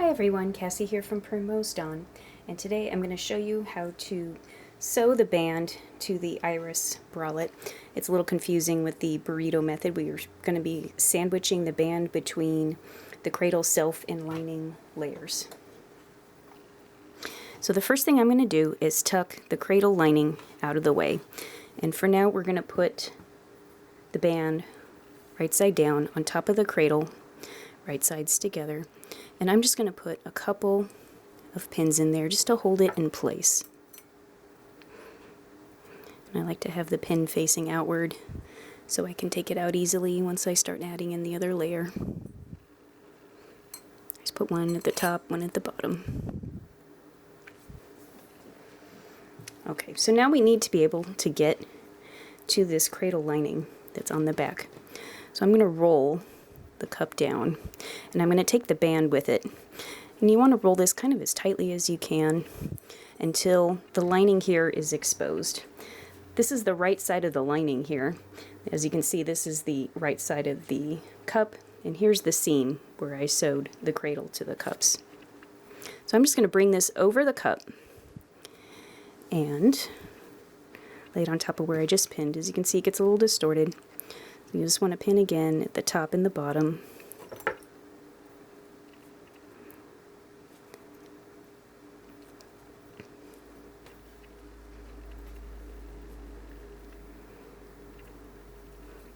Hi everyone, Cassie here from Primrose Dawn, and today I'm going to show you how to sew the band to the Iris Bralette. It's a little confusing with the burrito method. We are going to be sandwiching the band between the cradle self and lining layers. So the first thing I'm going to do is tuck the cradle lining out of the way, and for now we're going to put the band right side down on top of the cradle, right sides together. And I'm just going to put a couple of pins in there just to hold it in place. And I like to have the pin facing outward so I can take it out easily once I start adding in the other layer. Just put one at the top, one at the bottom. Okay, so now we need to be able to get to this cradle lining that's on the back. So I'm going to roll the cup down, and I'm going to take the band with it, and you want to roll this kind of as tightly as you can until the lining here is exposed. This is the right side of the lining here. As you can see, this is the right side of the cup, and here's the seam where I sewed the cradle to the cups. So I'm just going to bring this over the cup and lay it on top of where I just pinned. As you can see, it gets a little distorted. You just want to pin again at the top and the bottom.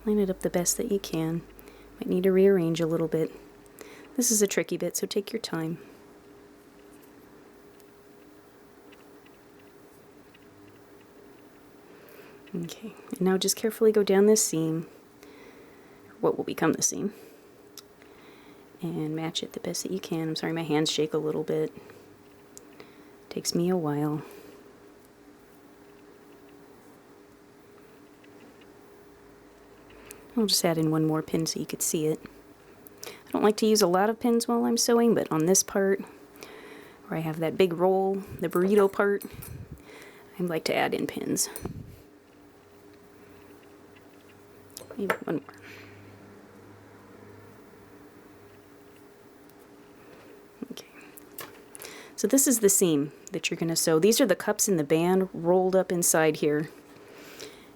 Line it up the best that you can. Might need to rearrange a little bit. This is a tricky bit, so take your time. Okay, and now just carefully go down this seam, what will become the seam, and match it the best that you can. I'm sorry, my hands shake a little bit. Takes me a while. I'll just add in one more pin so you could see it. I don't like to use a lot of pins while I'm sewing, but on this part, where I have that big roll, the burrito part, I like to add in pins. Maybe one more. Okay. So this is the seam that you're going to sew. These are the cups in the band rolled up inside here.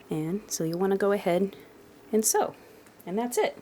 And so you want to go ahead and sew. And that's it.